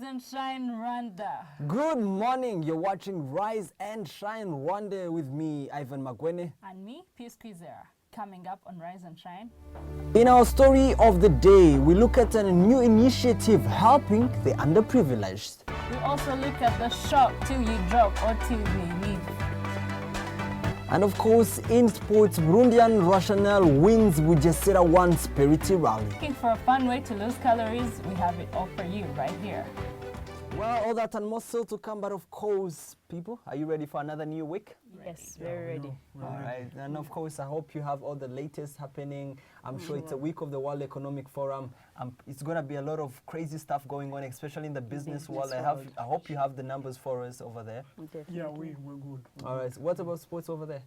and Shine Rwanda. Good morning. You're watching Rise and Shine Rwanda with me, Ivan Magwene. And me, Peace Kwizera. Coming up on Rise and Shine. In our story of the day, we look at a new initiative helping the underprivileged. We also look at the shop till you drop or till they leave. And of course, in sports, Burundian Rational wins Bugesera 1 Spirity Rally. Looking for a fun way to lose calories? We have it all for you right here. Well, all that and more still to come, but of course, people, are you ready for another new week? Yes, very ready. All right, and of course, I hope you have all the latest happening. I'm sure it's a week of the World Economic Forum. It's going to be a lot of crazy stuff going on, especially in the business world. I hope you have the numbers for us over there. Definitely. Yeah, we're good. All right, so what about sports over there?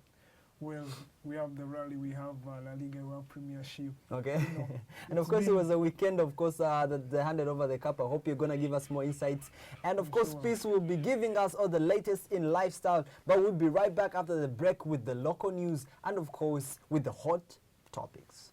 Well, we have the rally, we have La Liga World Premiership. Okay. And of course, it was a weekend, of course, that they handed over the cup. I hope you're going to give us more insights. And of course, Peace will be giving us all the latest in lifestyle. But we'll be right back after the break with the local news and, of course, with the hot topics.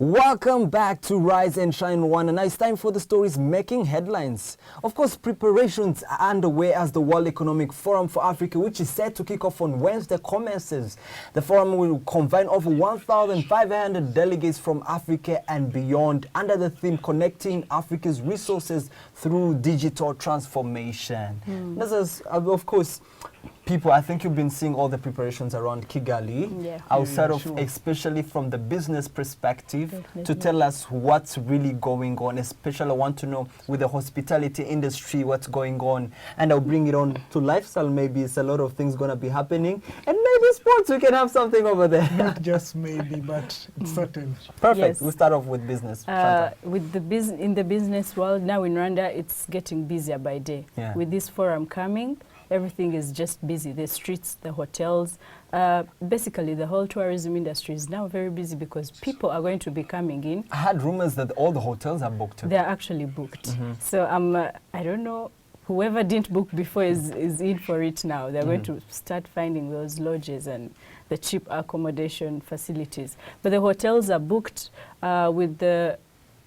Welcome back to Rise and Shine One, and now it's time for the stories making headlines. Of course, preparations are underway as the World Economic Forum for Africa, which is set to kick off on Wednesday, commences. The forum will convene over 1,500 delegates from Africa and beyond under the theme Connecting Africa's Resources Through Digital Transformation. This is, of course, people, I think you've been seeing all the preparations around Kigali, outside of, especially from the business perspective, to tell us what's really going on. Especially, I want to know with the hospitality industry what's going on, and I'll bring it on to lifestyle. Maybe it's a lot of things going to be happening, and maybe sports. We can have something over there. Not just maybe, but it's certain. Perfect. Yes. We'll start off with business. With the in the business world now in Rwanda, it's getting busier by day. With this forum coming, everything is just busy. The streets, the hotels, basically the whole tourism industry is now very busy because people are going to be coming in. I had rumors that all the hotels are booked. They're actually booked. So I don't know, whoever didn't book before is in for it now. They're going to start finding those lodges and the cheap accommodation facilities. But the hotels are booked with the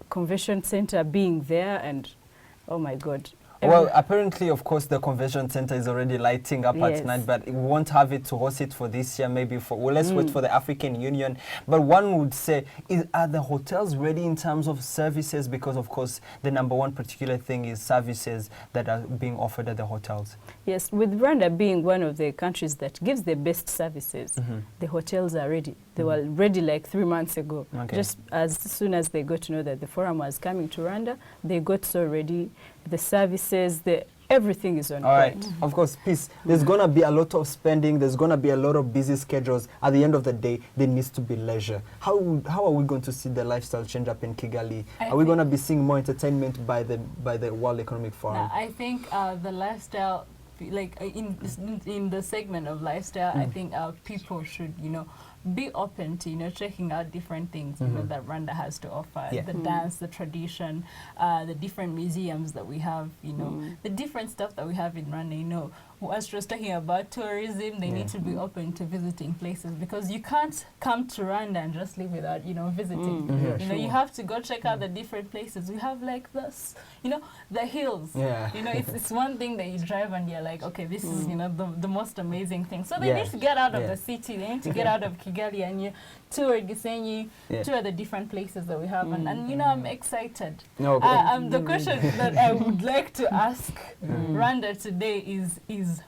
convention center being there, and oh my God. Well, apparently, of course, the convention center is already lighting up at night, but we won't have it to host it for this year. Maybe let's wait for the African Union. But one would say, are the hotels ready in terms of services? Because, of course, the number one particular thing is services that are being offered at the hotels. Yes, with Rwanda being one of the countries that gives the best services, the hotels are ready. They were ready like 3 months ago. Just as soon as they got to know that the forum was coming to Rwanda, they got so ready. The services, everything is on point. All right. Of course, Peace. There's going to be a lot of spending. There's going to be a lot of busy schedules. At the end of the day, there needs to be leisure. How are we going to see the lifestyle change up in Kigali? Are we going to be seeing more entertainment by the World Economic Forum? I think the lifestyle, like in the segment of lifestyle, I think people should, be open to, checking out different things that Rwanda has to offer. The dance, the tradition, the different museums that we have, the different stuff that we have in Rwanda, as was talking about tourism, they need to be open to visiting places, because you can't come to Rwanda and just live without, visiting. You have to go check out the different places. We have like this, the hills. It's one thing that you drive and you're like, okay, this is, the most amazing thing. So they need to get out of the city. They need to get out of Kigali and you tour Gisenyi, tour the different places that we have. And I'm excited. The question that I would like to ask Rwanda today is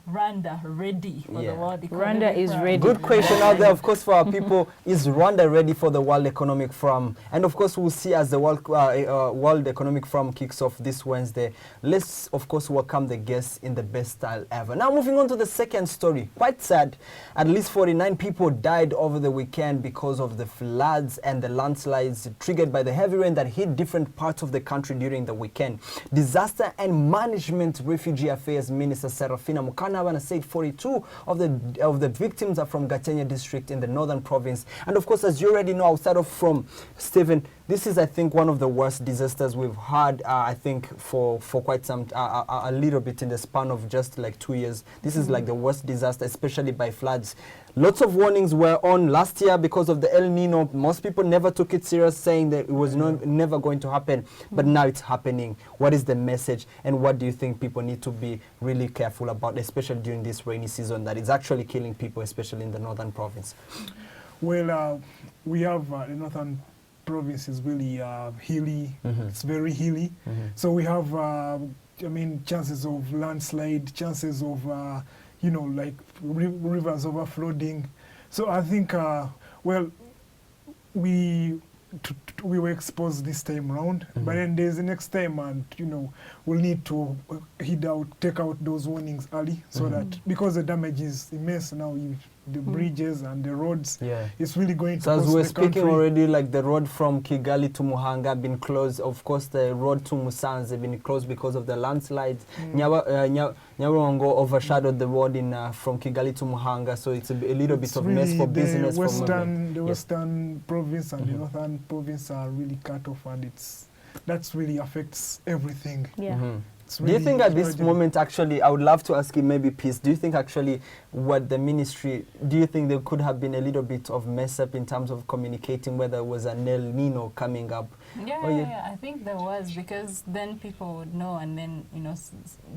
Rwanda ready for the World Economic Forum? Rwanda is ready. Good question out there, of course, for our people. Is Rwanda ready for the World Economic Forum? And of course, we'll see as the World Economic Forum kicks off this Wednesday. Let's, of course, welcome the guests in the best style ever. Now, moving on to the second story. Quite sad. At least 49 people died over the weekend because of the floods and the landslides triggered by the heavy rain that hit different parts of the country during the weekend. Disaster and Management Refugee Affairs Minister Serafina Mukanabana said 42 of the victims are from Gatenya district in the northern province. And of course, as you already know, I'll start off from Stephen. this is, I think, one of the worst disasters we've had, I think, for quite some, a little bit in the span of just like 2 years. This is like the worst disaster, especially by floods. Lots of warnings were on last year because of the El Nino. Most people never took it serious, saying that it was never going to happen. But now it's happening. What is the message, and what do you think people need to be really careful about, especially during this rainy season that is actually killing people, especially in the northern province? Well, we have the northern province is really hilly. It's very hilly. So we have, chances of landslide, chances of, like rivers overflowing. So I think, we were exposed this time around, but then there's the next time, and we'll need to take out those warnings early, so that, because the damage is immense now, the bridges and the roads, it's really going to So as we're speaking country. already, like the road from Kigali to Muhanga been closed. Of course, the road to Musanze have been closed because of the landslides. Nyabarongo overshadowed the road in from Kigali to Muhanga, so it's a little bit of mess for business. The western province and the northern province are really cut off, and that's really affects everything. Do you think at this moment, actually, I would love to ask you maybe, Peace, do you think actually what the ministry, do you think there could have been a little bit of mess up in terms of communicating whether it was an El Nino coming up? Yeah, I think there was, because then people would know, and then,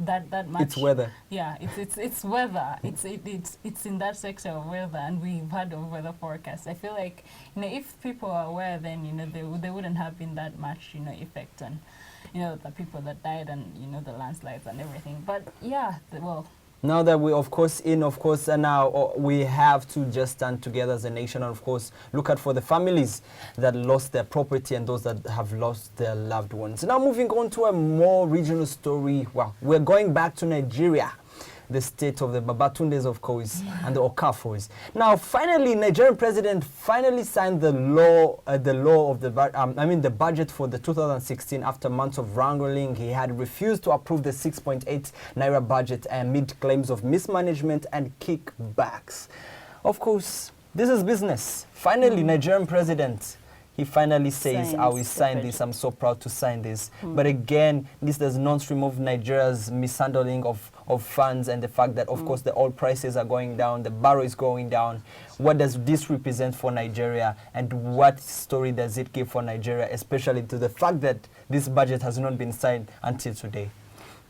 that much. It's weather. Yeah, it's weather. It's in that sector of weather, and we've had a weather forecast. I feel like, if people are aware, then, there wouldn't have been that much, effect on, the people that died, and, the landslides and everything. But yeah, now that we, of course, now we have to just stand together as a nation and, of course, look out for the families that lost their property and those that have lost their loved ones. Now, moving on to a more regional story. Well, we're going back to Nigeria, the state of the Babatundes, of course, and the Okafos. Now, finally, Nigerian president finally signed the budget for the 2016 after months of wrangling. He had refused to approve the 6.8 naira budget amid claims of mismanagement and kickbacks. Of course, this is business. Finally, Nigerian president, he finally says, I will sign this. I'm so proud to sign this. But again, this does not remove Nigeria's mishandling of funds and the fact that, of course, the oil prices are going down, the barrel is going down. What does this represent for Nigeria, and what story does it give for Nigeria, especially to the fact that this budget has not been signed until today?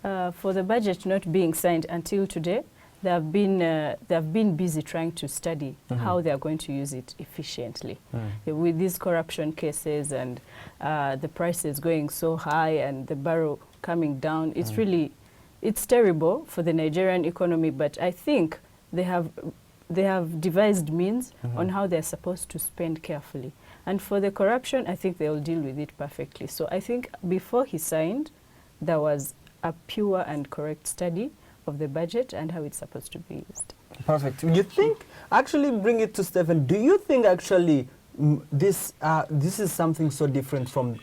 For the budget not being signed until today, they have been busy trying to study how they are going to use it efficiently. With these corruption cases and the prices going so high and the barrel coming down, it's terrible for the Nigerian economy. But I think they have devised means on how they're supposed to spend carefully. And for the corruption, I think they'll deal with it perfectly. So I think before he signed, there was a pure and correct study of the budget and how it's supposed to be used. Perfect. You think, actually bring it to Stephen, do you think actually this is something so different from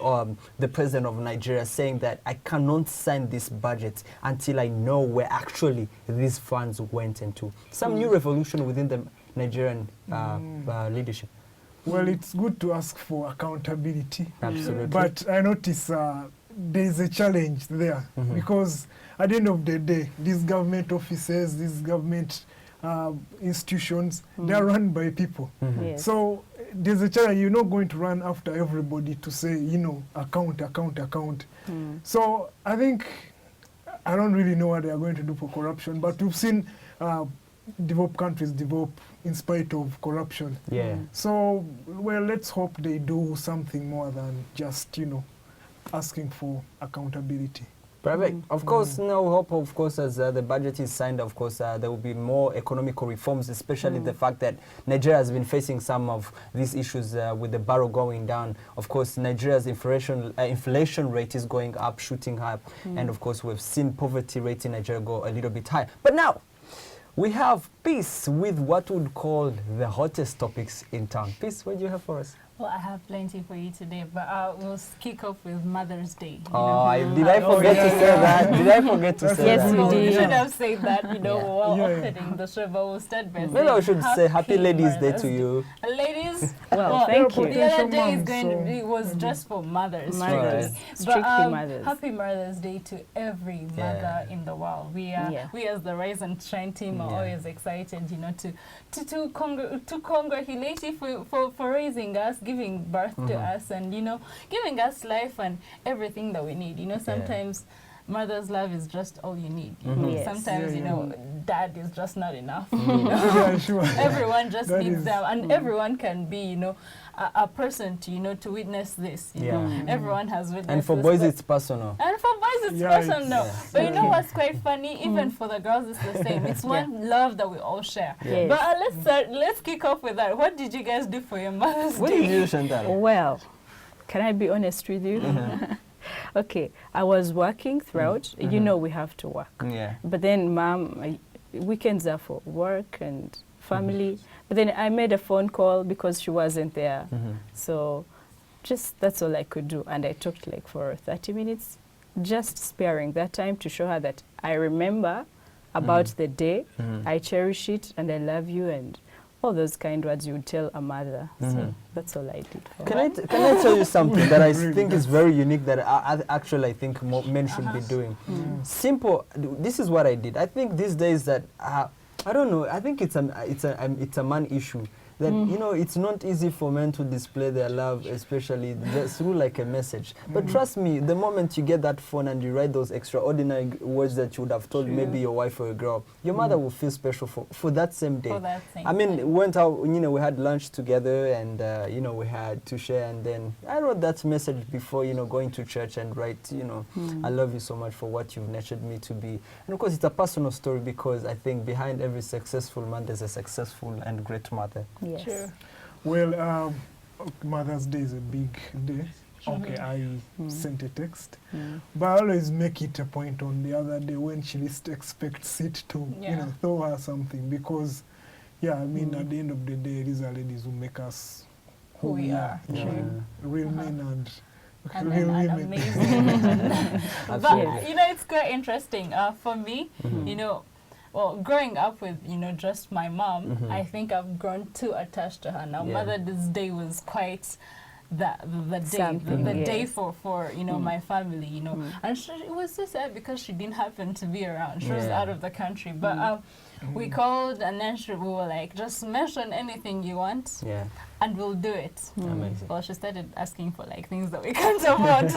the president of Nigeria saying that I cannot sign this budget until I know where actually these funds went into? Some new revolution within the Nigerian leadership. Well, it's good to ask for accountability. Absolutely. But I notice there's a challenge there, because at the end of the day, these government offices, these government institutions, they're run by people. Yes. So there's a challenge. You're not going to run after everybody to say, account. So I think, I don't really know what they are going to do for corruption, but we've seen developed countries develop in spite of corruption. So, well, let's hope they do something more than just, asking for accountability. Perfect. Of course, no hope, of course, as the budget is signed, of course, there will be more economical reforms, especially the fact that Nigeria has been facing some of these issues with the barrel going down. Of course, Nigeria's inflation rate is going up, shooting up. And of course, we've seen poverty rate in Nigeria go a little bit high. But now, we have Peace with what we would call the hottest topics in town. Peace, what do you have for us? Well, I have plenty for you today, but we'll kick off with Mother's Day. Did I forget to say that? Did I forget to say Yes, that? you Well, we did. should have said that, while Yeah. opening the show, but we'll start by Maybe I should say Happy Ladies' Day Mother's to you. Ladies, Well, thank the you. other day is Moms, going to so- be, was just for mothers. Mothers. But, Strictly mothers. Happy Mother's Day to every mother in the world. We are, Yeah. we as the Rise and Shine team are Yeah. always excited, to congratulate you for raising us, giving birth to us, and giving us life and everything that we need. Sometimes mother's love is just all you need. Yes. Sometimes Yeah, dad is just not enough. Yeah, sure. Everyone just That needs is- them, and everyone can be a person to witness this. Everyone has witnessed And for this, boys, but- it's personal. and for boys, it's Yeah, personal. it's- But you know what's quite funny? Even for the girls, it's the same. It's one love that we all share. Yes. But let's kick off with that. What did you guys do for your Mother's What Day? did you, Chantal? Well, can I be honest with you? Okay, I was working throughout. You know we have to work. Yeah. But then, weekends are for work and family. But then I made a phone call because she wasn't there. So that's all I could do. And I talked like for 30 minutes, just sparing that time to show her that I remember about the day, I cherish it, and I love you, and all those kind words you would tell a mother. So that's all I did for her. Can I tell you something that I Really think is very unique that I think men should be doing? Simple. This is what I did. I think these days that I don't know. I think it's a man issue. That it's not easy for men to display their love, especially just through like a message. But trust me, the moment you get that phone and you write those extraordinary words that you would have told maybe your wife or a girl, your mother will feel special for that same day. For that same I mean, day. we went out, we had lunch together, and we had to share, and then I wrote that message before, going to church and write, I love you so much for what you've nurtured me to be. And of course, it's a personal story because I think behind every successful man, there's a successful and great mother. Yes. True. Well, Mother's Day is a big day. Okay, I sent a text, but I always make it a point on the other day when she least expects it to, throw her something, because, I mean, at the end of the day, these are ladies who make us who we are. True. Real men and And real women. amazing. But Absolutely. it's quite interesting. For me, well, growing up with just my mom, I think I've grown too attached to her. Now, Yeah. Mother's Day was quite the day, Something, the day yes. for my family, and it was so sad because she didn't happen to be around. She was Yeah. out of the country, but we called, and then we were like, just mention anything you want, Yeah. and we'll do it. Amazing. Well, she started asking for like things that we can't afford,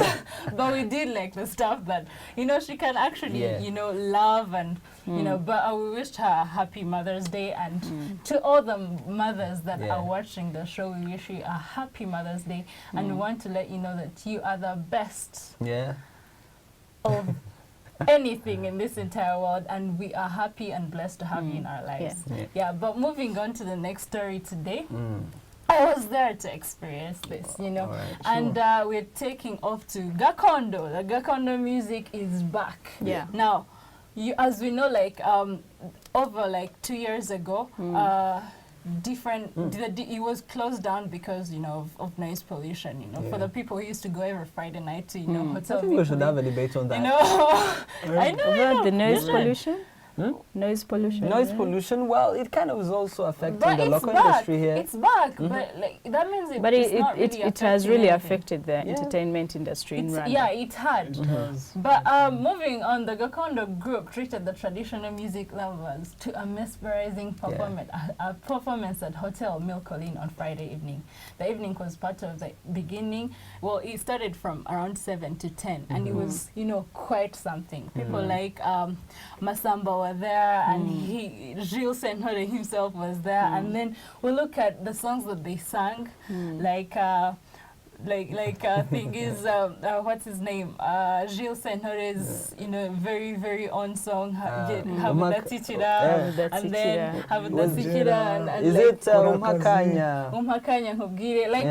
but we did like the stuff that she can actually love, and But we wished her a happy Mother's Day, and to all the mothers that are watching the show, we wish you a happy Mother's Day, and we want to let you know that you are the best Yeah. of anything in this entire world, and we are happy and blessed to have you in our lives. Yeah. But moving on to the next story today. I was there to experience this, Alright, and we're taking off to Gakondo. The Gakondo music is back. Yeah. Now, as we know, like over like 2 years ago, it was closed down because of noise pollution. For the people who used to go every Friday night to I hotel. think we should have a debate on that. I know. About the noise pollution? Noise pollution. Noise pollution, well, it kind of is also affecting But the it's local back. industry here. It's back, but like that means But it's not really it has affecting really anything. affected the entertainment industry in Rwanda. Yeah, it had. It has. But moving on, the Gakondo group treated the traditional music lovers to a mesmerizing performance at Hotel Milcolin on Friday evening. The evening was part of the beginning. Well, it started from around 7 to 10, and it was, quite something. People like Masamba were there, and Gilles Senhore himself was there, and then we look at the songs that they sang, like thing is what's his name, Gilles Senhore's very very own song Habudatsikira, and then Habudatsikira, and Is like, it Umakanya? Nkubwire, like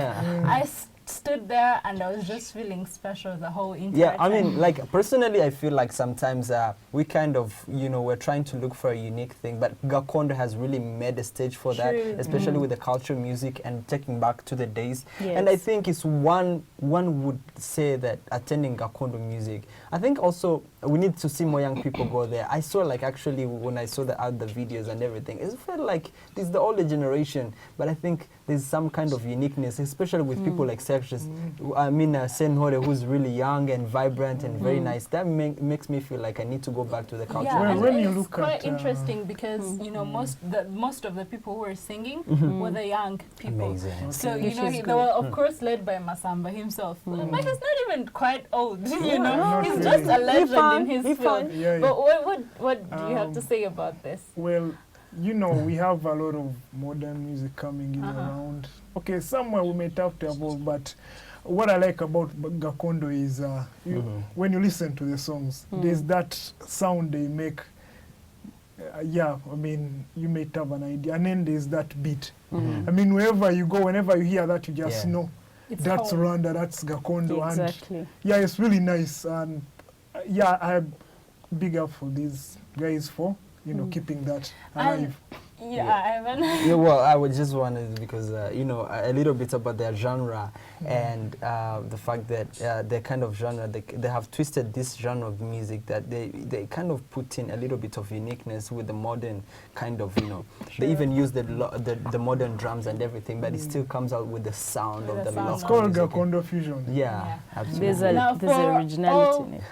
stood there and I was just feeling special the whole entire Yeah, I time. mean, like, personally, I feel like sometimes we kind of, we're trying to look for a unique thing, but Gakondo has really made a stage for that, True. especially with the culture, music, and taking back to the days. Yes. And I think it's one would say that attending Gakondo music, I think also we need to see more young people go there. I saw, like, actually, when I saw the videos and everything, it felt like this is the older generation, but I think there's some kind of uniqueness, especially with people like Sergius. I mean, Senhore, who's really young and vibrant and very nice. That makes me feel like I need to go back to the culture. Yeah, and when you it's look quite at, interesting because most of the people who were singing were the young people. Amazing. So Which is they were of course led by Masamba himself. But he's not even quite old, not he's really. just a legend fun, in his he field. fun. Yeah, yeah. But what do you have to say about this? Well, we have a lot of modern music coming in around. Okay, somewhere we may have to evolve, but what I like about Gakondo is when you listen to the songs, there's that sound they make. I mean, you may have an idea, and then there's that beat. I mean, wherever you go, whenever you hear that, you just know It's that's home. Rwanda, that's Gakondo, Exactly. and it's really nice. And I big up for these guys for keeping that alive. Ivan. Yeah, well, I would just wanted because a little bit about their genre and the fact that their kind of genre, they have twisted this genre of music that they kind of put in a little bit of uniqueness with the modern kind of they even use the modern drums and everything, but it still comes out with the sound With of the the sound local It's called music. Gakondo fusion. Yeah, absolutely. There's Now, there's for originality all- in it.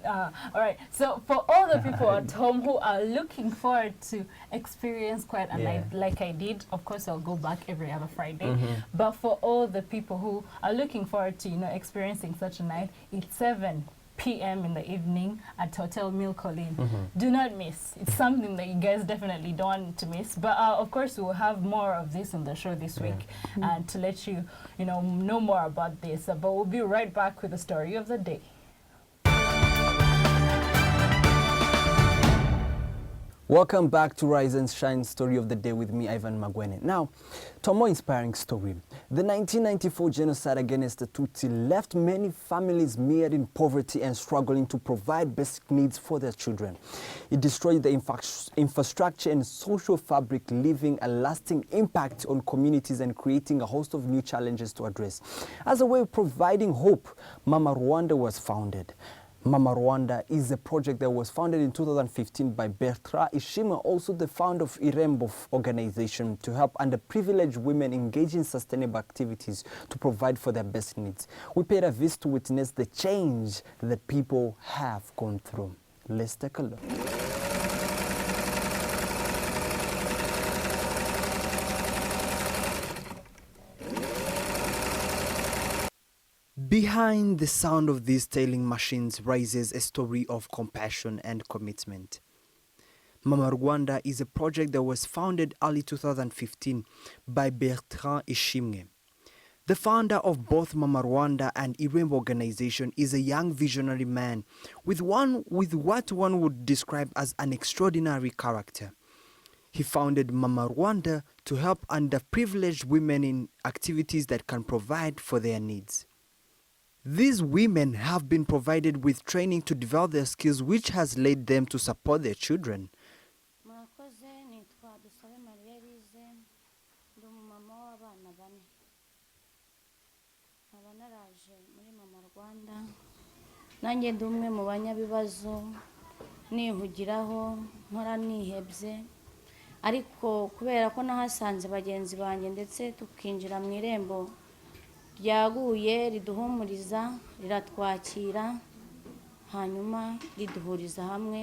All right. So for all the people at home who are looking forward to experience quite a night like I did, of course I'll go back every other Friday. But for all the people who are looking forward to experiencing such a night, it's 7 p.m. in the evening at Hotel Mille Collines. Do not miss. It's something that you guys definitely don't want to miss. But of course we'll have more of this on the show this week and to let you know more about this. But we'll be right back with the story of the day. Welcome back to Rise and Shine Story of the Day with me, Ivan Magwene. Now, to a more inspiring story. The 1994 genocide against the Tutsi left many families mired in poverty and struggling to provide basic needs for their children. It destroyed the infrastructure and social fabric, leaving a lasting impact on communities and creating a host of new challenges to address. As a way of providing hope, Mama Rwanda was founded. Mama Rwanda is a project that was founded in 2015 by Bertrand Ishimwe, also the founder of Irembo organization, to help underprivileged women engage in sustainable activities to provide for their basic needs. We paid a visit to witness the change that people have gone through. Let's take a look. Behind the sound of these tailing machines rises a story of compassion and commitment. Mama Rwanda is a project that was founded early 2015 by Bertrand Ishimwe. The founder of both Mama Rwanda and Irembo organization is a young visionary man with what one would describe as an extraordinary character. He founded Mama Rwanda to help underprivileged women in activities that can provide for their needs. These women have been provided with training to develop their skills, which has led them to support their children. nanjye ndi umwe mu banyabibazo nihugiraho nkora nihebye ariko kubera ko nahasanze bagenzi banjye ndetse tukinjira mu irembo ryaguye riduhumuriza riratwakira hanyuma riduhuriza hamwe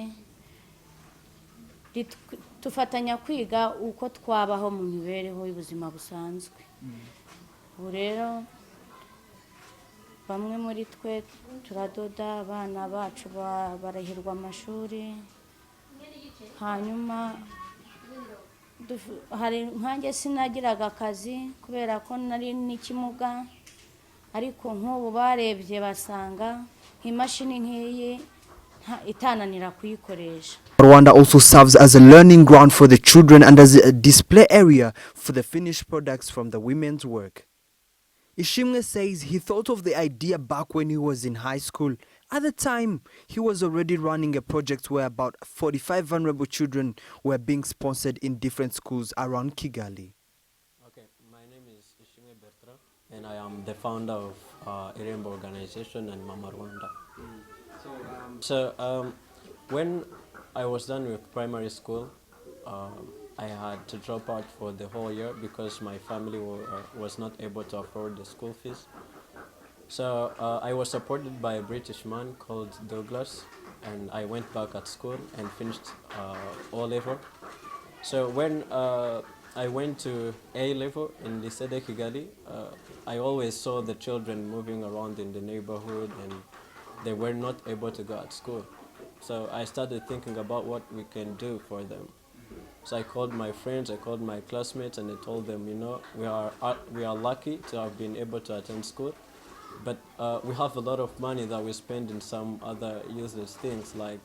tufatanya kwiga uko twabaho mu mibereho y'ubuzima busanzwe. Ubu rero bamwe muri twe turadoda, abana bacu barahirwa amashuri, hanyuma hari nkanjye sinagiraga akazi kubera ko nari n'ikimuga, ariko nk'ubu barebye basanga imashini nk'iyi itananira kuyikoresha. Rwanda also serves as a learning ground for the children and as a display area for the finished products from the women's work. Ishimwe says he thought of the idea back when he was in high school. At the time, he was already running a project where about 45 vulnerable children were being sponsored in different schools around Kigali. Okay, my name is Ishimwe Bertrand, and I am the founder of Irembo Organization and Mama Rwanda. So when I was done with primary school, I had to drop out for the whole year because my family was not able to afford the school fees. So I was supported by a British man called Douglas, and I went back at school and finished O level. So when I went to A level in Lycée de Kigali, I always saw the children moving around in the neighborhood, and they were not able to go at school. So I started thinking about what we can do for them. So I called my friends, I called my classmates, and I told them, you know, we are lucky to have been able to attend school, but we have a lot of money that we spend in some other useless things like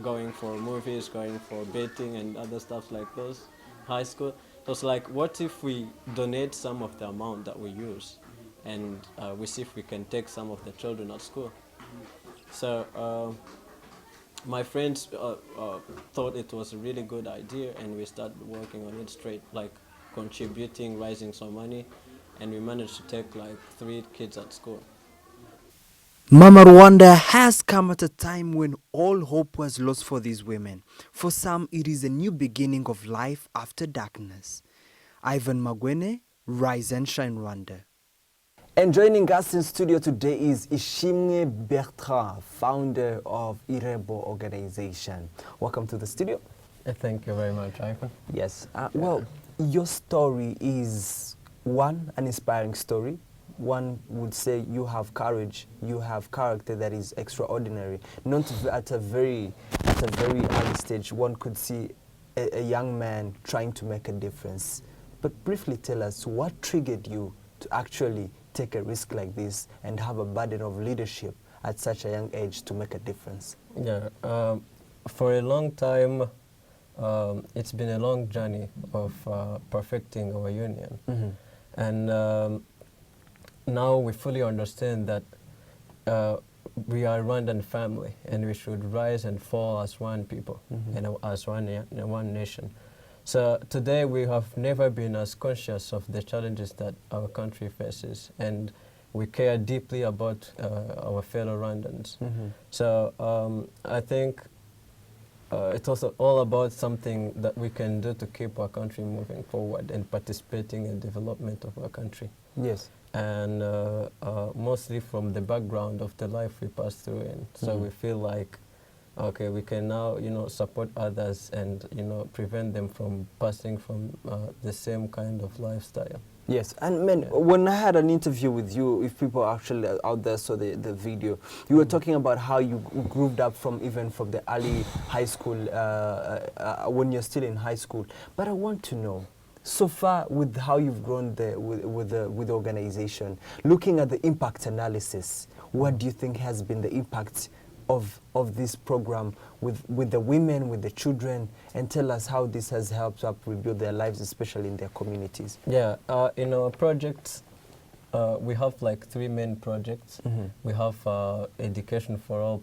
going for movies, going for betting and other stuff like those, high school. So it's like, what if we donate some of the amount that we use, and we see if we can take some of the children at school. So my friends thought it was a really good idea, and we started working on it straight, like contributing, raising some money, and we managed to take like 3 kids at school. Mama Rwanda has come at a time when all hope was lost for these women. For some, it is a new beginning of life after darkness. Ivan Magwene, Rise and Shine Rwanda. And joining us in studio today is Ishimwe Bertrand, founder of Irembo Organization. Welcome to the studio. Thank you very much, Ivan. Yes. Well, your story is an inspiring story. One would say you have courage, you have character that is extraordinary. Not at a very early stage, one could see a young man trying to make a difference. But briefly tell us, what triggered you to actually take a risk like this and have a burden of leadership at such a young age to make a difference? Yeah, for a long time, it's been a long journey of perfecting our union. Mm-hmm. And now we fully understand that we are Rwandan family, and we should rise and fall as one people, Mm-hmm. and as one nation. So today we have never been as conscious of the challenges that our country faces, and we care deeply about our fellow Rwandans. Mm-hmm. So I think it's also all about something that we can do to keep our country moving forward and participating in the development of our country. Yes. And mostly from the background of the life we passed through in. So Mhm. we feel like, okay, we can now, support others and, prevent them from passing from the same kind of lifestyle. Yes, and man, when I had an interview with you, if people actually out there saw the video, you were talking about how you grew up from the early high school, when you're still in high school. But I want to know, so far with how you've grown with the organization, looking at the impact analysis, what do you think has been the impact of this program with the women, with the children, and tell us how this has helped up rebuild their lives, especially in their communities? Yeah, in our projects, we have like 3 main projects. Mm-hmm. We have Education for All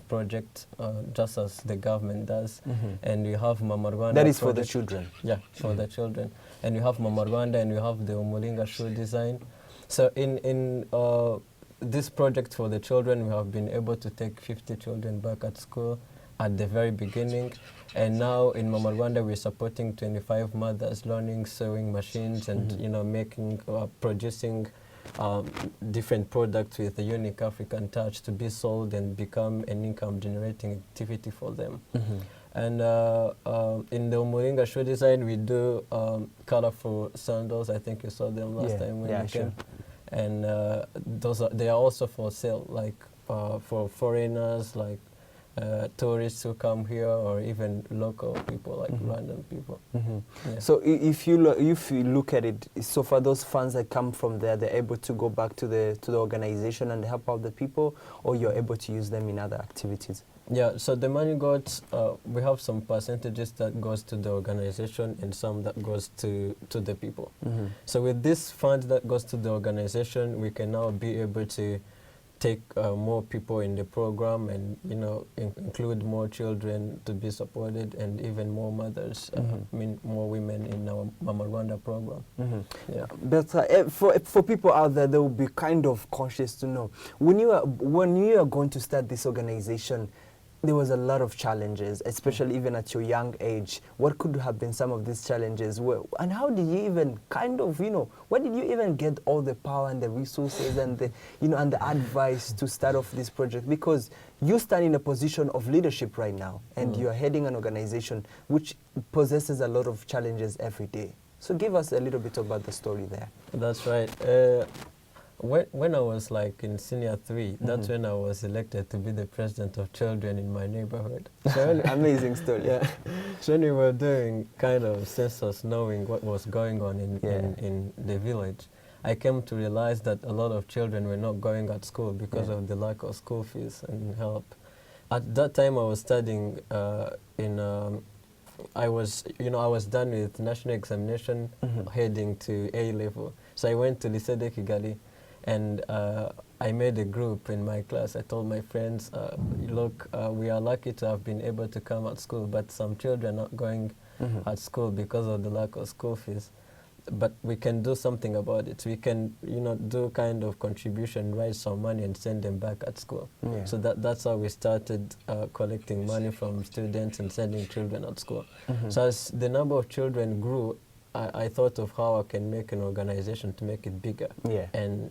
project, just as the government does. Mm-hmm. And we have Mama Rwanda. That is for the project. children? Yeah, for the children. And we have Mama Rwanda, and we have the Umulinga shoe design. So in this project for the children, we have been able to take 50 children back at school at the very beginning. And now in Mama Rwanda, we're supporting 25 mothers learning sewing machines and, making, producing different products with a unique African touch to be sold and become an income-generating activity for them. Mm-hmm. And in the Umulinga shoe design, we do colorful sandals. I think you saw them last time when you came. And they are also for sale, like for foreigners, like tourists who come here, or even local people, like random people. Yeah. So if you look at it, so far those funds that come from there, they're able to go back to the organization and help out the people, or you're able to use them in other activities? Yeah, so the money goes, we have some percentages that goes to the organization and some that goes to the people. So with this fund that goes to the organization, we can now be able to take more people in the program, and include more children to be supported, and even more mothers, I mean more women in our Mama Rwanda program. Yeah. But for people out there, they will be kind of conscious to know, when you are going to start this organization, there was a lot of challenges, especially even at your young age. What could have been some of these challenges? And how did you even where did you even get all the power and the resources and the, and the advice to start off this project? Because you stand in a position of leadership right now, and you're heading an organization which possesses a lot of challenges every day. So give us a little bit about the story there. That's right. When I was like in senior 3, that's when I was elected to be the president of children in my neighborhood. So amazing story. Yeah. So when we were doing kind of census, knowing what was going on in the village, I came to realize that a lot of children were not going at school because of the lack of school fees and help. At that time, I was studying I was done with national examination, heading to A level. So I went to Lycée de Kigali. And I made a group in my class. I told my friends, look, we are lucky to have been able to come at school, but some children are not going at school because of the lack of school fees. But we can do something about it. We can, do kind of contribution, raise some money and send them back at school. Yeah. So that's how we started collecting money from students and sending children at school. So as the number of children grew, I thought of how I can make an organization to make it bigger, and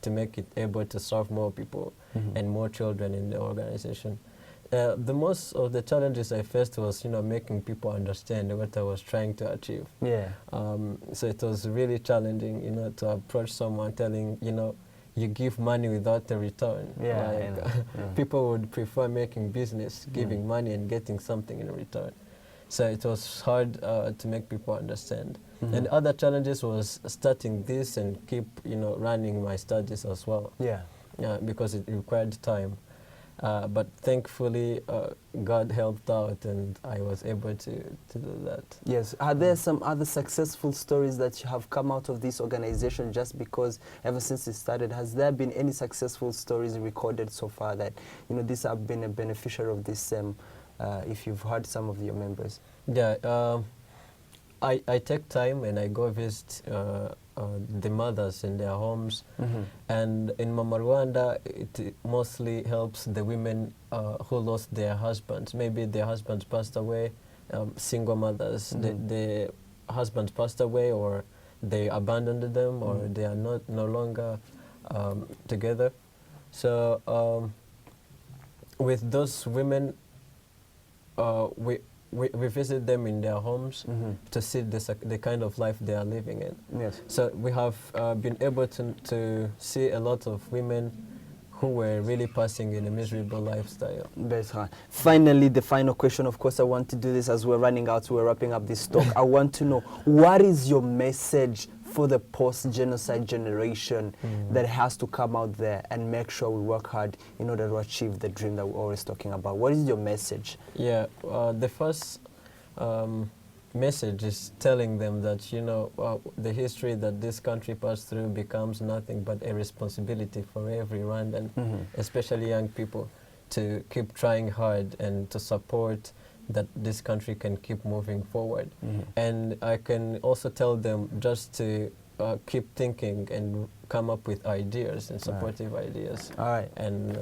to make it able to serve more people and more children in the organization. The most of the challenges I faced was, making people understand what I was trying to achieve. Yeah. So it was really challenging, to approach someone telling, you give money without a return. Yeah. People would prefer making business, giving money and getting something in return. So it was hard to make people understand. And other challenges was starting this and keep, running my studies as well. Yeah. Because it required time. But thankfully, God helped out, and I was able to do that. Yes. Are there some other successful stories that you have come out of this organization just because ever since it started? Has there been any successful stories recorded so far that, these have been a beneficiary of this if you've heard some of your members? Yeah, I take time and I go visit the mothers in their homes. And in Mama Rwanda, it mostly helps the women who lost their husbands. Maybe their husbands passed away, single mothers. The husbands passed away, or they abandoned them, or they are no longer together. So with those women, we visit them in their homes to see the kind of life they are living in. Yes. So we have been able to see a lot of women who were really passing in a miserable lifestyle. Better. Finally, the final question, of course, I want to do this as we're running out, we're wrapping up this talk. I want to know, what is your message for the post-genocide generation that has to come out there and make sure we work hard in order to achieve the dream that we're always talking about? What is your message? Yeah, the first message is telling them that, the history that this country passed through becomes nothing but a responsibility for every Rwandan, especially young people, to keep trying hard and to support that this country can keep moving forward. And I can also tell them just to keep thinking and come up with ideas and supportive ideas. And,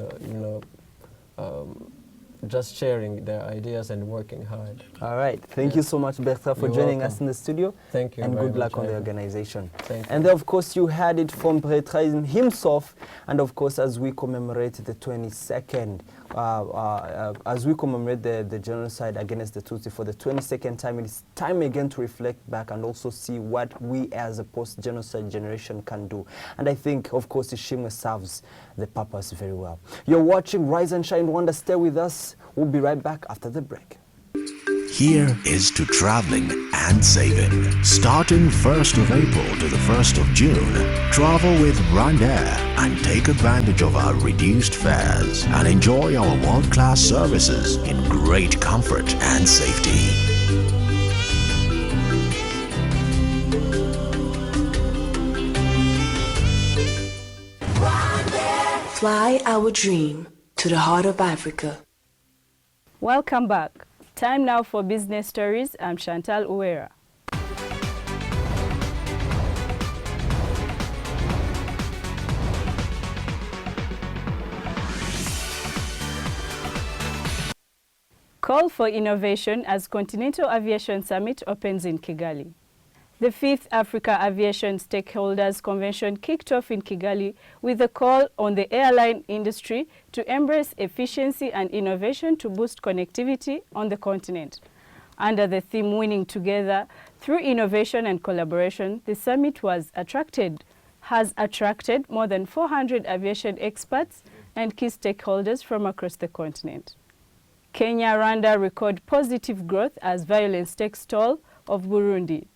just sharing their ideas and working hard. All right. Thank you so much, Bertha, for joining us in the studio. Thank you. And good luck on the organization. Thank you. And then, of course, you heard it from Bertha himself. And, of course, as we commemorate the 22nd as we commemorate the genocide against the Tutsi for the 22nd time, it's time again to reflect back and also see what we as a post-genocide generation can do. And I think, of course, Ishimwe serves the purpose very well. You're watching Rise and Shine Wonder. Stay with us. We'll be right back after the break. Here is to traveling and saving. Starting 1st of April to the 1st of June, travel with Rwandair and take advantage of our reduced fares and enjoy our world-class services in great comfort and safety. Fly our dream to the heart of Africa. Welcome back. Time now for business stories. I'm Chantal Uwera. Call for innovation as Continental Aviation Summit opens in Kigali. The 5th Africa Aviation Stakeholders Convention kicked off in Kigali with a call on the airline industry to embrace efficiency and innovation to boost connectivity on the continent. Under the theme Winning Together, through innovation and collaboration, the summit has attracted more than 400 aviation experts and key stakeholders from across the continent. Kenya, Rwanda record positive growth as violence takes toll of Burundi.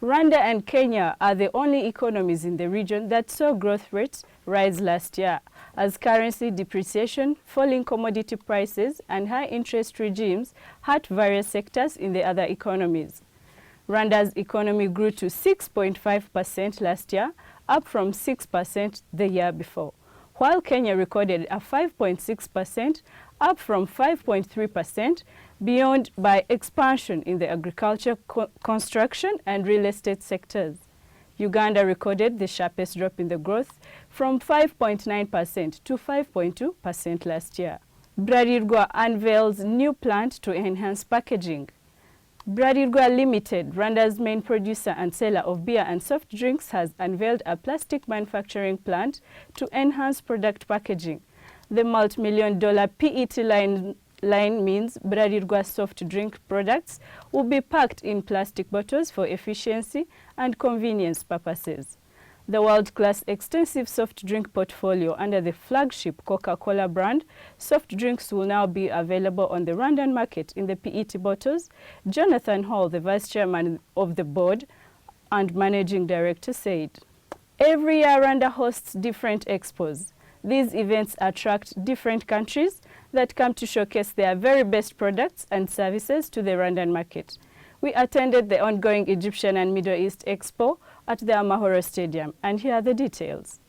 Rwanda and Kenya are the only economies in the region that saw growth rates rise last year, as currency depreciation, falling commodity prices, and high interest regimes hurt various sectors in the other economies. Rwanda's economy grew to 6.5% last year, up from 6% the year before, while Kenya recorded a 5.6%, up from 5.3%, beyond by expansion in the agriculture, construction, and real estate sectors. Uganda recorded the sharpest drop in the growth from 5.9% to 5.2% last year. Bralirwa unveils new plant to enhance packaging. Bralirwa Limited, Rwanda's main producer and seller of beer and soft drinks, has unveiled a plastic manufacturing plant to enhance product packaging. The multi-million-dollar PET line means Bralirwa soft drink products will be packed in plastic bottles for efficiency and convenience purposes. The world-class extensive soft drink portfolio under the flagship Coca-Cola brand, soft drinks will now be available on the Rwandan market in the PET bottles. Jonathan Hall, the vice chairman of the board and managing director, said, "Every year Rwanda hosts different expos. These events attract different countries that come to showcase their very best products and services to the Rwandan market. We attended the ongoing Egyptian and Middle East Expo at the Amahoro Stadium, and here are the details."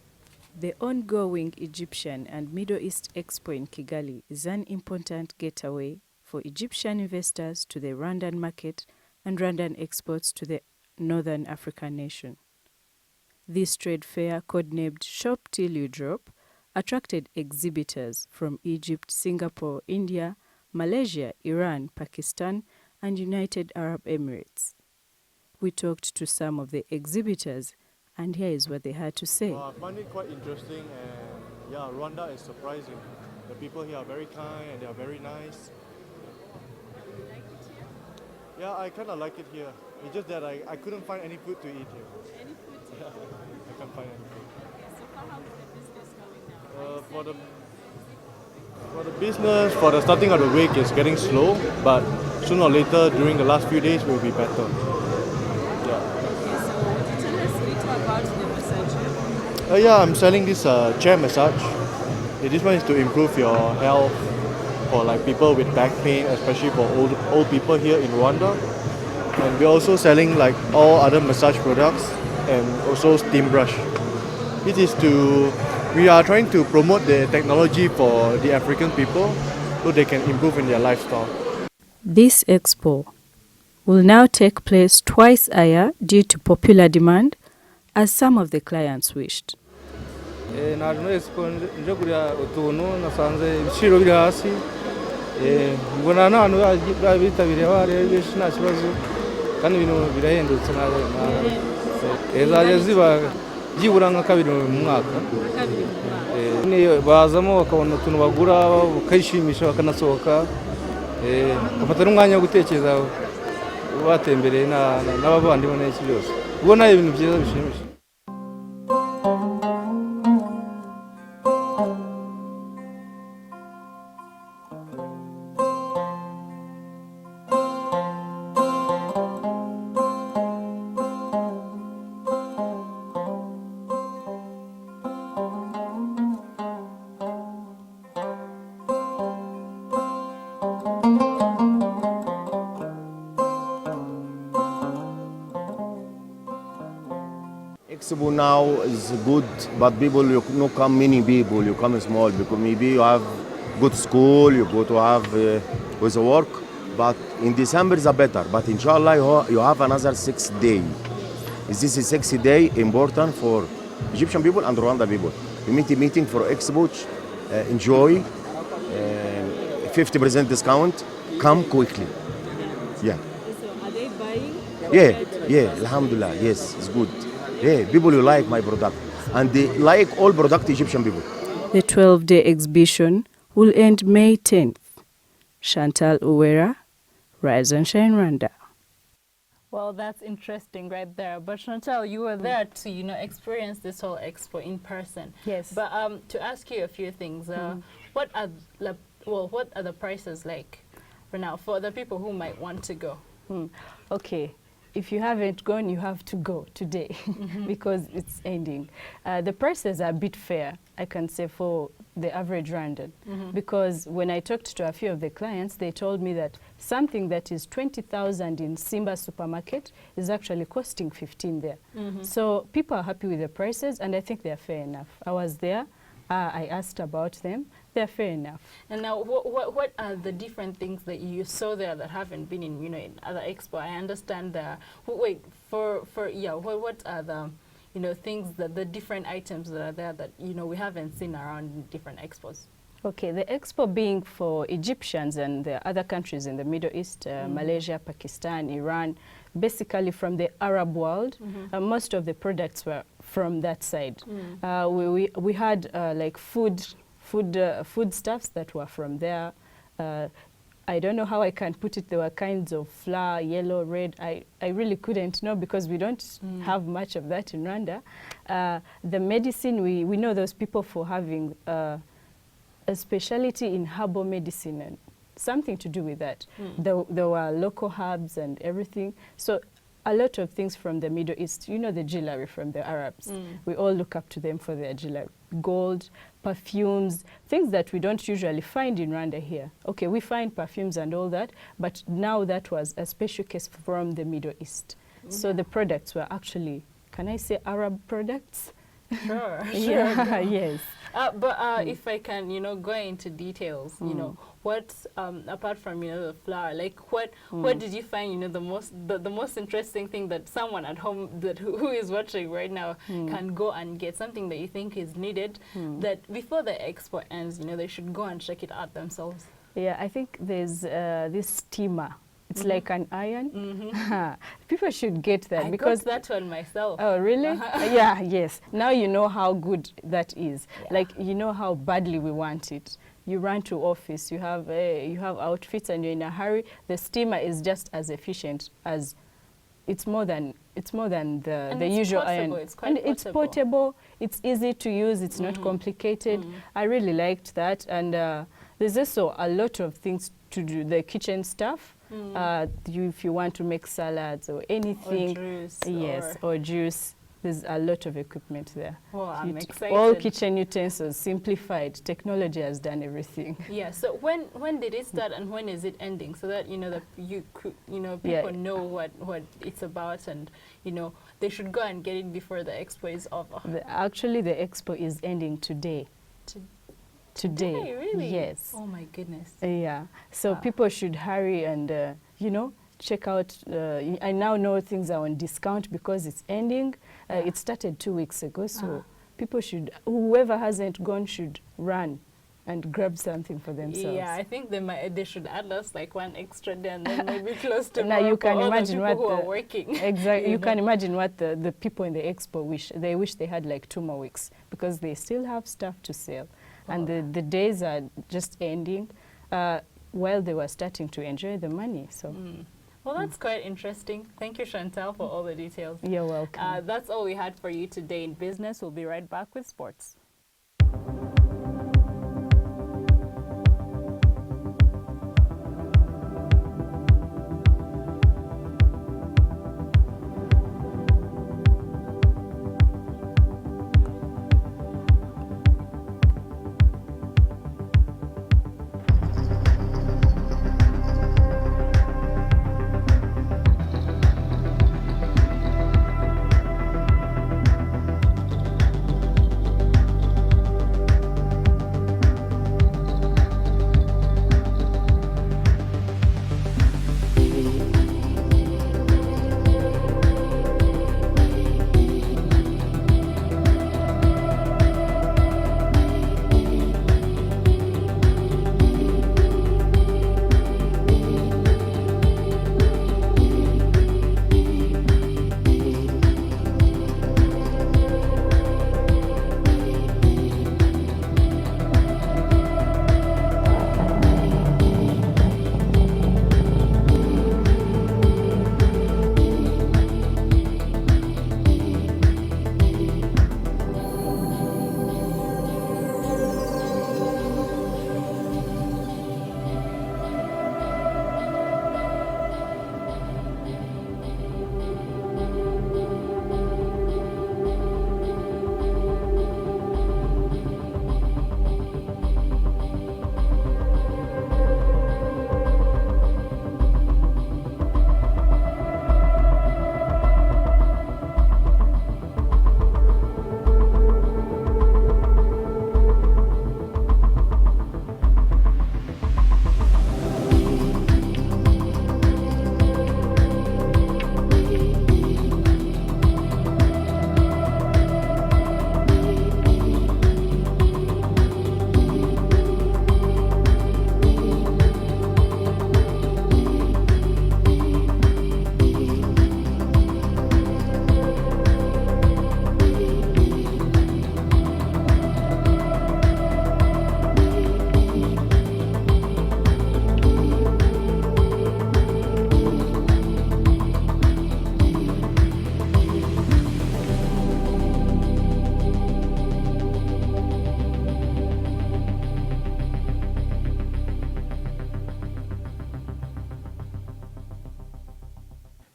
The ongoing Egyptian and Middle East Expo in Kigali is an important gateway for Egyptian investors to the Rwandan market and Rwandan exports to the Northern African nation. This trade fair, codenamed Shop Till You Drop, attracted exhibitors from Egypt, Singapore, India, Malaysia, Iran, Pakistan, and United Arab Emirates. We talked to some of the exhibitors, and here is what they had to say. I find it quite interesting, and yeah, Rwanda is surprising. The people here are very kind and they are very nice. Yeah, I kind of like it here. It's just that I couldn't find any food to eat here. Any food to eat? I can't find any food. So how is the business going now? For the business, for the starting of the week, it's getting slow, but sooner or later, during the last few days, will be better. Yeah. Okay, so tell us a little about the massage. Yeah, I'm selling this chair massage. This one is to improve your health for like people with back pain, especially for old people here in Rwanda. And we're also selling like all other massage products and also steam brush. It is we are trying to promote the technology for the African people so they can improve in their lifestyle. This expo will now take place twice a year due to popular demand, as some of the clients wished. byibura nka kabiri mu mwaka bazamo bakabona utuntu bagura bakayishimisha bakanasohoka bafata n'umwanya wo gutekereza batembereye n'abavandimwe n'iki byose ubona ibintu byiza bishimisha. Expo now is good, but people, you no come many people, you come small, because maybe you have good school, you go to have with work, but in December is better, but inshallah you have another 6 days. This is 6 day important for Egyptian people and Rwanda people. We meeting for Expo, enjoy, 50% discount, come quickly. Yeah. So are they buying? Yeah, alhamdulillah, yes, it's good. Yeah, people who like my product, and they like all product Egyptian people. The 12-day exhibition will end May 10th. Chantal Uwera, Rise and Shine Rwanda. Well, that's interesting right there. But Chantal, you were there to, experience this whole expo in person. Yes. But to ask you a few things, what are the prices like for now for the people who might want to go? Okay. If you haven't gone, you have to go today because it's ending. The prices are a bit fair, I can say, for the average Rwandan. Because when I talked to a few of the clients, they told me that something that is 20,000 in Simba supermarket is actually costing 15 there. So people are happy with the prices, and I think they're fair enough. I was there. I asked about them. They're fair enough. And now, what are the different things that you saw there that haven't been in, in other expo? I understand the what are the, things that the different items that are there that we haven't seen around in different expos? Okay, the expo being for Egyptians and the other countries in the Middle East, Malaysia, Pakistan, Iran, basically from the Arab world, most of the products were from that side. We had like foodstuffs that were from there. I don't know how I can put it. There were kinds of flour, yellow, red. I really couldn't know because we don't have much of that in Rwanda. The medicine, we know those people for having a specialty in herbal medicine and something to do with that. There were local herbs and everything. So a lot of things from the Middle East. The jewelry from the Arabs. We all look up to them for their jewelry. Gold, perfumes, things that we don't usually find in Rwanda here. Okay, we find perfumes and all that, but now that was a special case from the Middle East. So the products were actually, can I say Arab products? Sure. Yeah, yes. But if I can, go into details, what apart from the flour, like what did you find, the most interesting thing that someone at home who is watching right now can go and get, something that you think is needed that before the expo ends, they should go and check it out themselves? Yeah, I think there's this steamer. It's like an iron. People should get that because I got that one myself. Oh, really? Yeah, yes. Now you know how good that is. Yeah. Like you know how badly we want it. You run to office, you have outfits, and you're in a hurry. The steamer is just as efficient as it's more than the usual iron. It's quite portable. It's portable. It's easy to use. It's not complicated. I really liked that, and there's also a lot of things to do. The kitchen stuff. If you want to make salads or anything, or juice, yes, or juice, there's a lot of equipment there. Well, I'm excited. All kitchen utensils, simplified. Technology has done everything. Yeah. So when did it start and when is it ending? So that that people know what it's about, and they should go and get it before the expo is over. Actually, the expo is ending today. Today, really? Yes. Oh my goodness. Yeah. So people should hurry and check out. I now know things are on discount because it's ending. It started 2 weeks ago, so people should, whoever hasn't gone should run and grab something for themselves. Yeah, I think they should add us like one extra day and then maybe close to now you can imagine what what who are working. Exactly. You can imagine what the people in the expo wish. They wish they had like 2 more weeks because they still have stuff to sell. And the days are just ending while they were starting to enjoy the money. So. Well, that's quite interesting. Thank you, Chantal, for all the details. You're welcome. That's all we had for you today in business. We'll be right back with sports.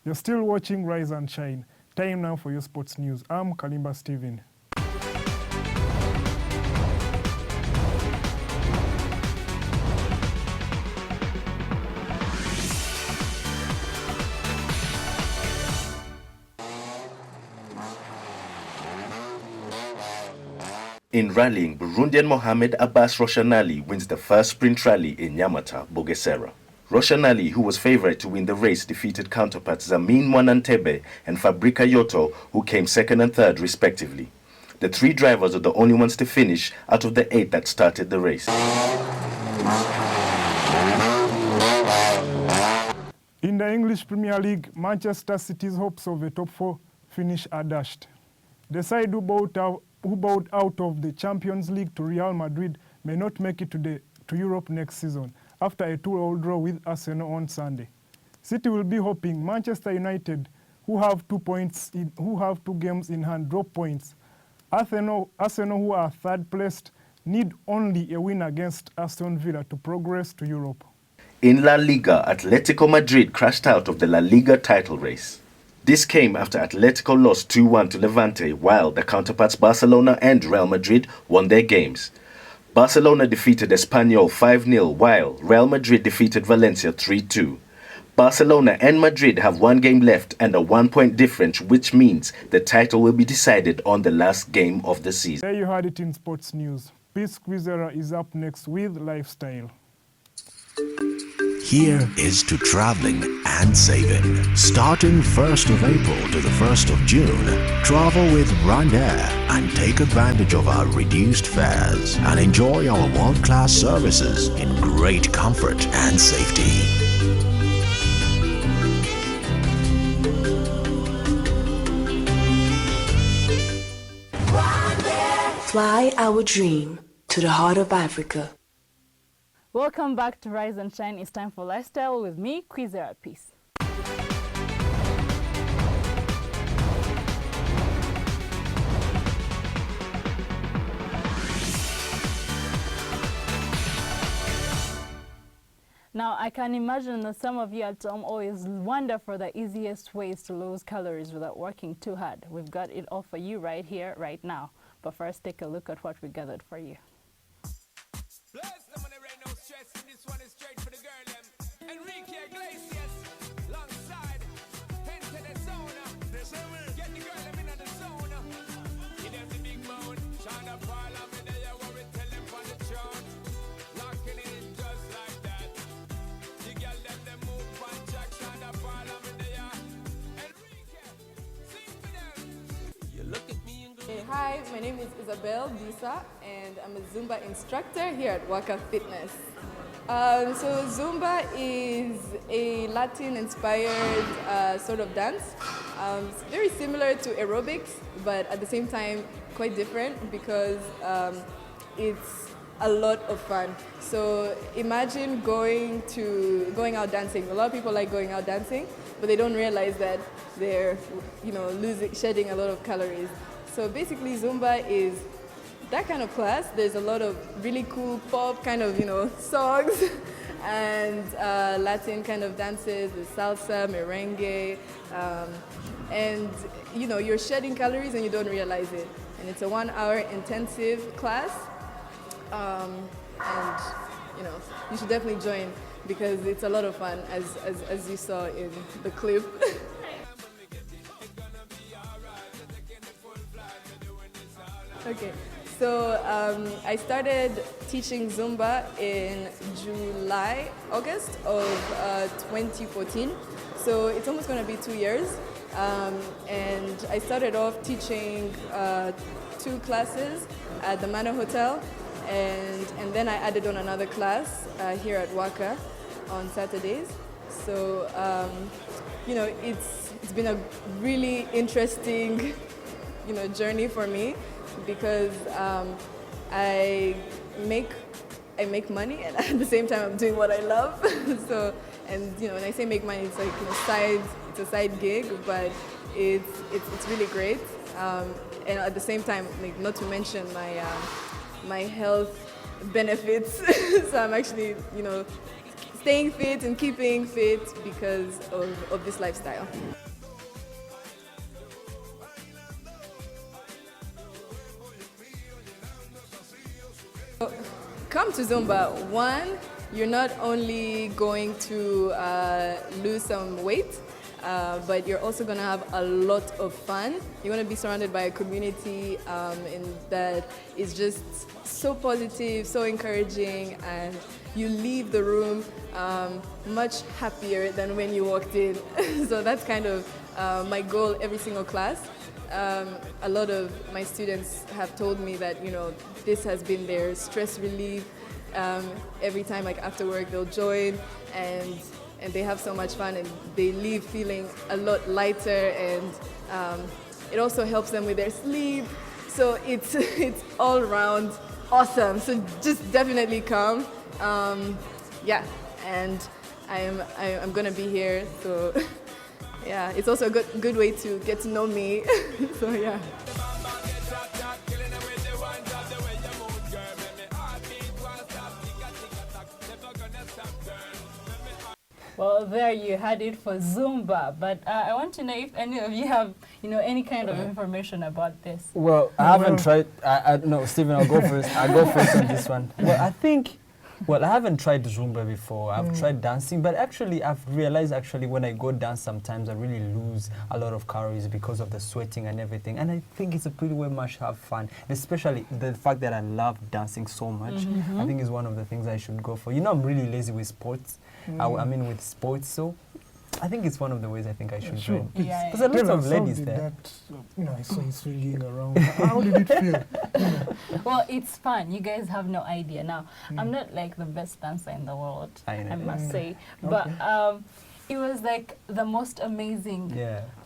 You're still watching Rise and Shine. Time now for your sports news. I'm Kalimba Steven. In rallying, Burundian Mohamed Abbas Roshanali wins the first sprint rally in Nyamata, Bugesera. Roshanali, who was favourite to win the race, defeated counterparts Zamin Mwanantebe and Fabrika Yoto, who came second and third respectively. The 3 drivers are the only ones to finish out of the 8 that started the race. In the English Premier League, Manchester City's hopes of a top 4 finish are dashed. The side who bowed out of the Champions League to Real Madrid may not make it to Europe next season after a 2-2 draw with Arsenal on Sunday. City will be hoping Manchester United, who have 2 games in hand, drop points. Arsenal, who are third placed, need only a win against Aston Villa to progress to Europe. In La Liga, Atletico Madrid crashed out of the La Liga title race. This came after Atletico lost 2-1 to Levante, while the counterparts Barcelona and Real Madrid won their games. Barcelona defeated Espanyol 5-0, while Real Madrid defeated Valencia 3-2. Barcelona and Madrid have 1 game left and a 1-point difference, which means the title will be decided on the last game of the season. There you had it in sports news. Peace Quizera is up next with Lifestyle. Here is to traveling and saving. Starting 1st of April to the 1st of June, travel with Rwandair and take advantage of our reduced fares and enjoy our world-class services in great comfort and safety. Fly our dream to the heart of Africa. Welcome back to Rise and Shine. It's time for Lifestyle with me, Kwizera Peace. Now, I can imagine that some of you at home always wonder for the easiest ways to lose calories without working too hard. We've got it all for you right here, right now. But first, take a look at what we gathered for you. Hi, my name is Isabel Bisa, and I'm a Zumba instructor here at Waka Fitness. So Zumba is a Latin-inspired sort of dance. It's very similar to aerobics, but at the same time quite different because it's a lot of fun. So imagine going out dancing. A lot of people like going out dancing, but they don't realize that they're shedding a lot of calories. So basically Zumba is that kind of class. There's a lot of really cool pop kind of, songs and Latin kind of dances, the salsa, merengue, and you're shedding calories and you don't realize it. And it's a 1-hour intensive class, and you should definitely join because it's a lot of fun as you saw in the clip. Okay, so I started teaching Zumba in August of 2014. So it's almost going to be 2 years. And I started off teaching 2 classes at the Manor Hotel. And then I added on another class here at Waka on Saturdays. So, it's been a really interesting, journey for me. Because I make money and at the same time I'm doing what I love. So, and when I say make money, it's like it's a side gig, but it's really great. And at the same time, like not to mention my health benefits. So I'm actually staying fit and keeping fit because of this lifestyle. Come to Zumba. One, you're not only going to lose some weight, but you're also going to have a lot of fun. You're going to be surrounded by a community that is just so positive, so encouraging, and you leave the room much happier than when you walked in. So that's kind of my goal every single class. A lot of my students have told me that, this has been their stress relief. Every time, like after work, they'll join and they have so much fun and they leave feeling a lot lighter, and it also helps them with their sleep. So it's all around awesome. So just definitely come. Yeah, and I'm gonna be here. So yeah, it's also a good way to get to know me. So yeah. Well, there you had it for Zumba, but I want to know if any of you have, any kind of information about this. Well, I haven't tried. No, Stephen, I'll go first. I'll go first on this one. Well, I think Well, I haven't tried Zumba before. I've tried dancing, but actually I've realized when I go dance sometimes I really lose a lot of calories because of the sweating and everything. And I think it's a pretty way much to have fun, especially the fact that I love dancing so much. I think is one of the things I should go for. You know, I'm really lazy with sports. I mean with sports, so I think it's one of the ways I think I should join. Because there are lots of ladies there. I saw you swinging around. How did it feel? Well, it's fun. You guys have no idea. Now, I'm not like the best dancer in the world, I must say. But it was like the most amazing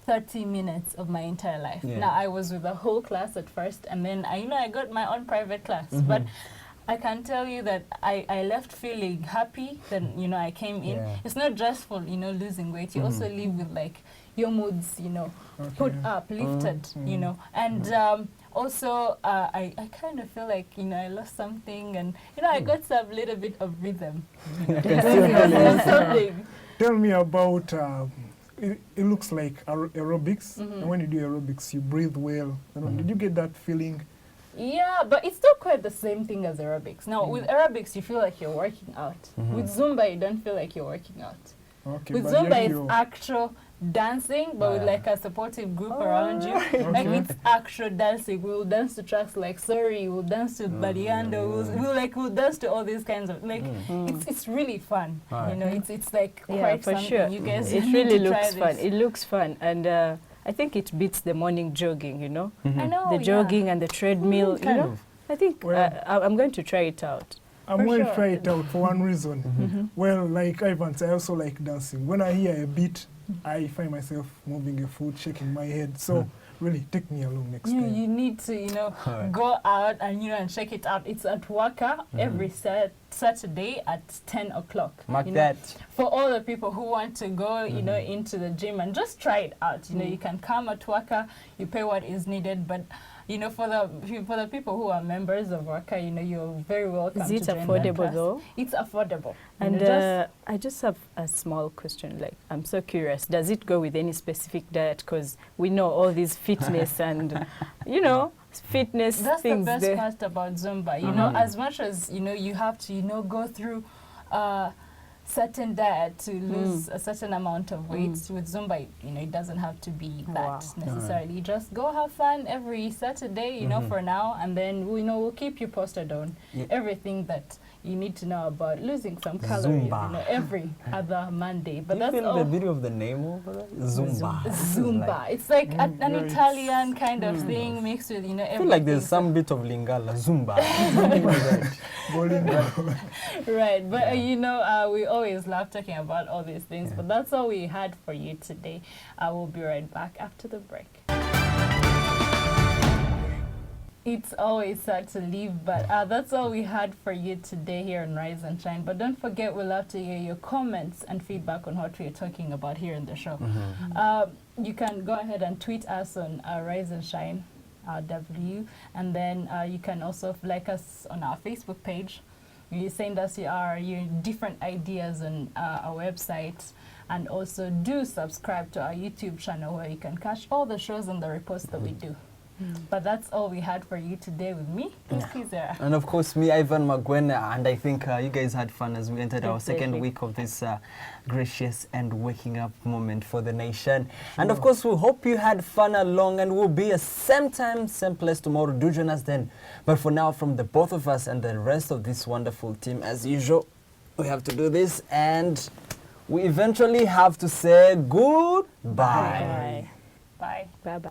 30 minutes of my entire life. Now, I was with the whole class at first, and then I got my own private class. But I can tell you that I left feeling happy that, I came in. It's not just for, losing weight. You also live with, like, your moods, put up, lifted, And also, I kind of feel like, I lost something and, I got some little bit of rhythm. Tell me about, it looks like aerobics. And when you do aerobics, you breathe well. Did you get that feeling? Yeah, but it's not quite the same thing as aerobics. Now, with aerobics, you feel like you're working out. With Zumba, you don't feel like you're working out. With Zumba, it's actual dancing, but with like a supportive group around you. Like it's actual dancing. We'll dance to tracks like Sorry, we'll dance to Badiando, we'll dance to all these kinds of, like, it's really fun. It's like quite something. Sure. You guys it really looks fun. It looks fun. And I think it beats the morning jogging, I know. The jogging and the treadmill, I think I'm going to try it out. I'm going to try it out for one reason. Well, like Ivan, I also like dancing. When I hear a beat, I find myself moving a foot, shaking my head. So really, take me along next time. You need to, go out and, and check it out. It's at Waka every Saturday at 10 o'clock. Mark that. For all the people who want to go, into the gym and just try it out. You can come at Waka, you pay what is needed, but for the people who are members of Waka, you're very welcome. Is it to join affordable though? It's affordable. And I just have a small question. Like, I'm so curious. Does it go with any specific diet? Because we know all these fitness and, fitness That's things. That's the best part about Zumba. As much as, you have to, go through certain diet to lose a certain amount of weight. With Zumba, it doesn't have to be that necessarily. Just go have fun every Saturday, for now, and then we'll keep you posted on everything that you need to know about losing some calories, every other Monday. But that's all. The video of the name over there? Zumba. Zumba. It's like an Italian kind of thing mixed with, everything. I feel like there's some bit of Lingala. Zumba. Right, but we always love talking about all these things, but that's all we had for you today. I will be right back after the break. It's always sad to leave, but that's all we had for you today here on Rise and Shine. But don't forget, we'll love to hear your comments and feedback on what we're talking about here in the show. You can go ahead and tweet us on Rise and Shine, W, and then you can also like us on our Facebook page. You send us your different ideas on our website, and also do subscribe to our YouTube channel where you can catch all the shows and the reports that we do. But that's all we had for you today with me, Kizera. And of course, me, Ivan Magwena, and I think you guys had fun as we entered our second week of this gracious and waking up moment for the nation. And of course, we hope you had fun along, and we'll be at same time, same place tomorrow. Do join us then. But for now, from the both of us and the rest of this wonderful team, as usual, we have to do this, and we eventually have to say goodbye. Bye. Bye-bye.